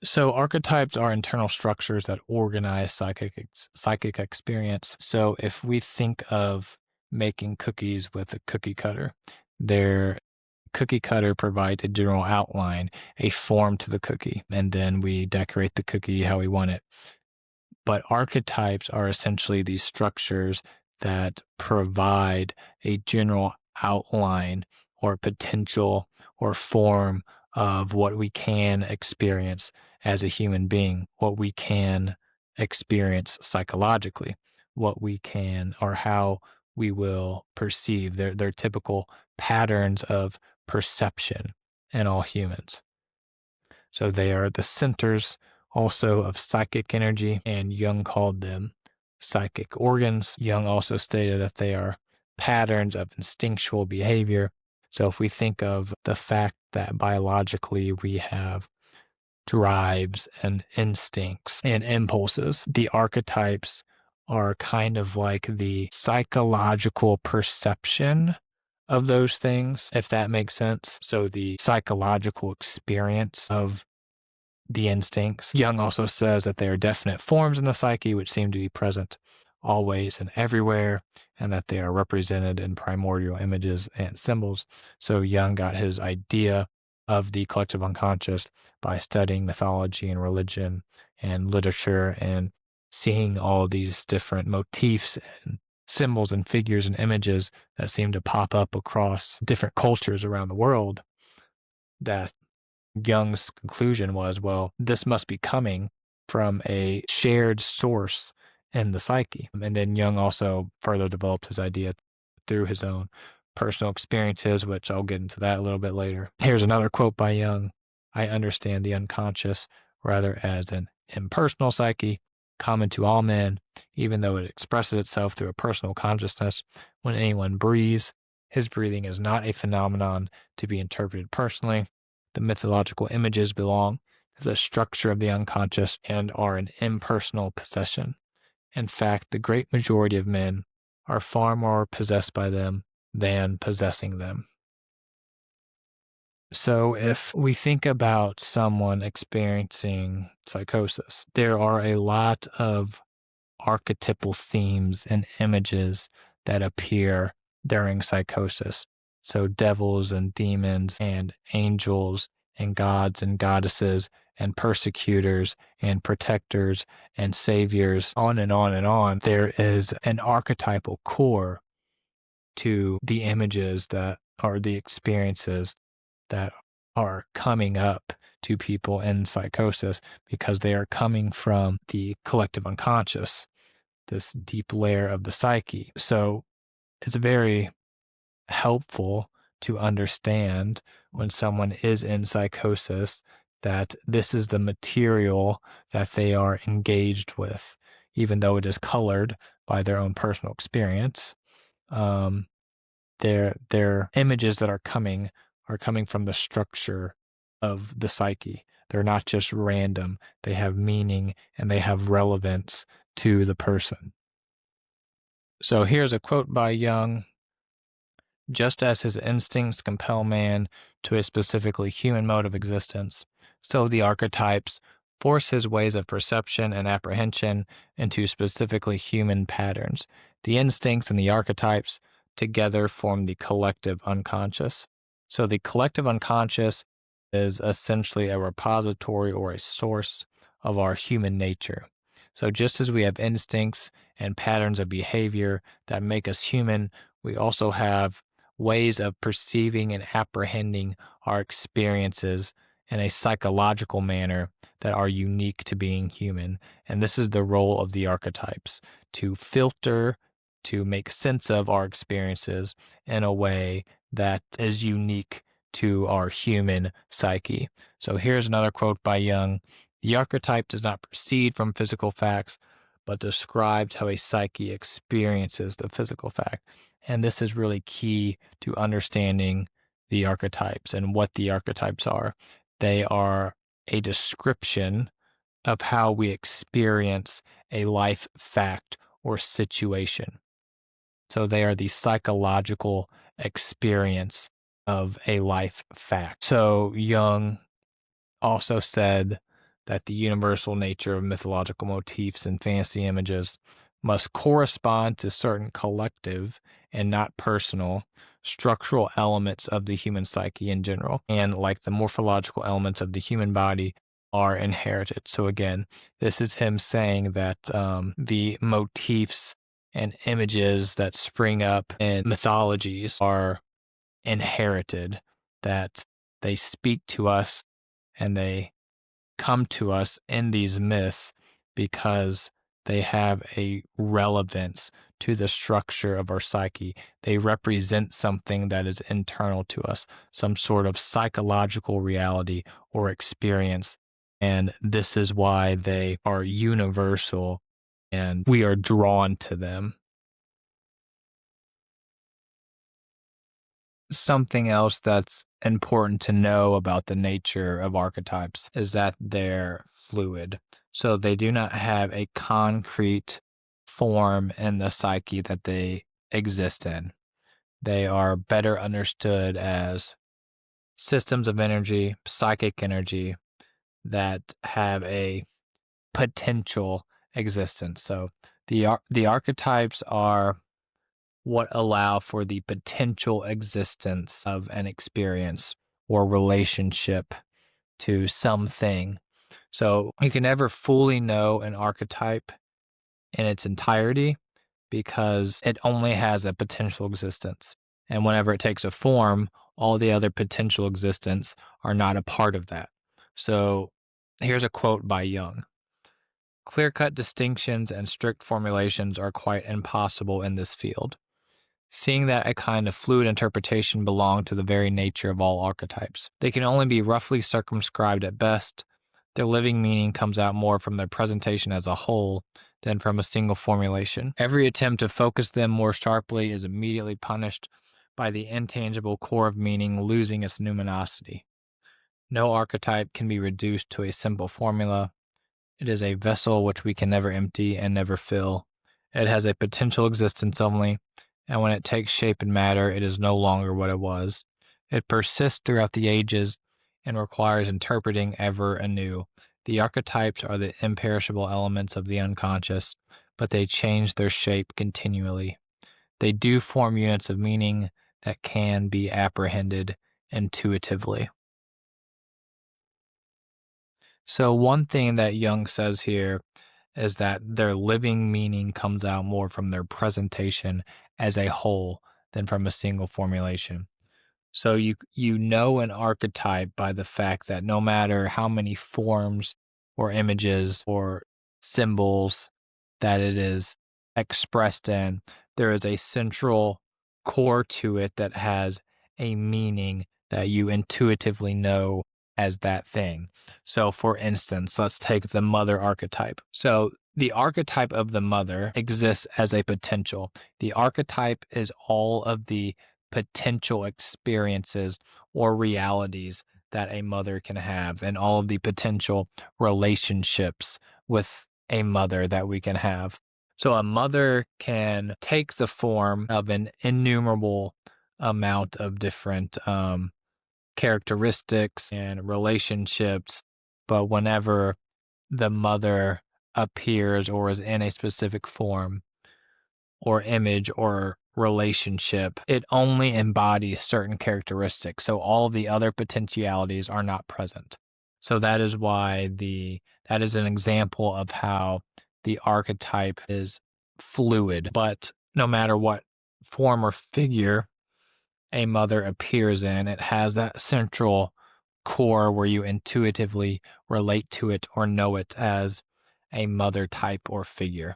So archetypes are internal structures that organize psychic experience. So if we think of making cookies with a cookie cutter, their cookie cutter provides a general outline, a form to the cookie, and then we decorate the cookie how we want it. But archetypes are essentially these structures that provide a general outline or potential or form of what we can experience as a human being, what we can experience psychologically, what we can or how we will perceive. They're typical patterns of perception in all humans. So they are the centers also of psychic energy, and Jung called them psychic organs. Jung also stated that they are patterns of instinctual behavior. So if we think of the fact that biologically we have drives and instincts and impulses, the archetypes are kind of like the psychological perception of those things, if that makes sense. So the psychological experience of the instincts. Jung also says that they are definite forms in the psyche which seem to be present always and everywhere, and that they are represented in primordial images and symbols. So Jung got his idea of the collective unconscious by studying mythology and religion and literature and seeing all these different motifs and symbols and figures and images that seem to pop up across different cultures around the world, that Jung's conclusion was, well, this must be coming from a shared source in the psyche. And then Jung also further developed his idea through his own personal experiences, which I'll get into that a little bit later. Here's another quote by Jung. I understand the unconscious rather as an impersonal psyche, common to all men, even though it expresses itself through a personal consciousness. When anyone breathes, his breathing is not a phenomenon to be interpreted personally. The mythological images belong to the structure of the unconscious and are an impersonal possession. In fact, the great majority of men are far more possessed by them than possessing them. So if we think about someone experiencing psychosis, there are a lot of archetypal themes and images that appear during psychosis. So devils and demons and angels and gods and goddesses and persecutors and protectors and saviors, on and on and on. There is an archetypal core to the images that are the experiences that are coming up to people in psychosis, because they are coming from the collective unconscious, this deep layer of the psyche. So it's very helpful to understand when someone is in psychosis that this is the material that they are engaged with, even though it is colored by their own personal experience. Their images that are coming from the structure of the psyche. They're not just random. They have meaning and they have relevance to the person. So here's a quote by Jung. Just as his instincts compel man to a specifically human mode of existence, so the archetypes force his ways of perception and apprehension into specifically human patterns. The instincts and the archetypes together form the collective unconscious. So the collective unconscious is essentially a repository or a source of our human nature. So just as we have instincts and patterns of behavior that make us human, we also have ways of perceiving and apprehending our experiences in a psychological manner that are unique to being human. And this is the role of the archetypes, to filter, to make sense of our experiences in a way that is unique to our human psyche. So here's another quote by Jung. The archetype does not proceed from physical facts, but describes how a psyche experiences the physical fact. And this is really key to understanding the archetypes and what the archetypes are. They are a description of how we experience a life fact or situation. So they are the psychological experience of a life fact. So Jung also said that the universal nature of mythological motifs and fantasy images must correspond to certain collective and not personal structural elements of the human psyche in general, and like the morphological elements of the human body are inherited. So again, this is him saying that the motifs and images that spring up in mythologies are inherited, that they speak to us and they come to us in these myths because they have a relevance to the structure of our psyche. They represent something that is internal to us, some sort of psychological reality or experience. And this is why they are universal and we are drawn to them. Something else that's important to know about the nature of archetypes is that they're fluid. So they do not have a concrete form in the psyche that they exist in. They are better understood as systems of energy, psychic energy, that have a potential existence. So the archetypes are what allow for the potential existence of an experience or relationship to something. So you can never fully know an archetype in its entirety because it only has a potential existence. And whenever it takes a form, all the other potential existence are not a part of that. So here's a quote by Jung. Clear-cut distinctions and strict formulations are quite impossible in this field, seeing that a kind of fluid interpretation belong to the very nature of all archetypes. They can only be roughly circumscribed at best. Their living meaning comes out more from their presentation as a whole than from a single formulation. Every attempt to focus them more sharply is immediately punished by the intangible core of meaning losing its numinosity. No archetype can be reduced to a simple formula. It is a vessel which we can never empty and never fill. It has a potential existence only, and when it takes shape and matter, it is no longer what it was. It persists throughout the ages and requires interpreting ever anew. The archetypes are the imperishable elements of the unconscious, but they change their shape continually. They do form units of meaning that can be apprehended intuitively. So one thing that Jung says here is that their living meaning comes out more from their presentation as a whole than from a single formulation. So you know an archetype by the fact that no matter how many forms or images or symbols that it is expressed in, there is a central core to it that has a meaning that you intuitively know as that thing. So for instance, let's take the mother archetype. So the archetype of the mother exists as a potential. The archetype is all of the potential experiences or realities that a mother can have and all of the potential relationships with a mother that we can have. So a mother can take the form of an innumerable amount of different characteristics and relationships, but whenever the mother appears or is in a specific form or image or relationship, it only embodies certain characteristics. So all of the other potentialities are not present. So that is why that is an example of how the archetype is fluid. But no matter what form or figure a mother appears in, it has that central core where you intuitively relate to it or know it as a mother type or figure.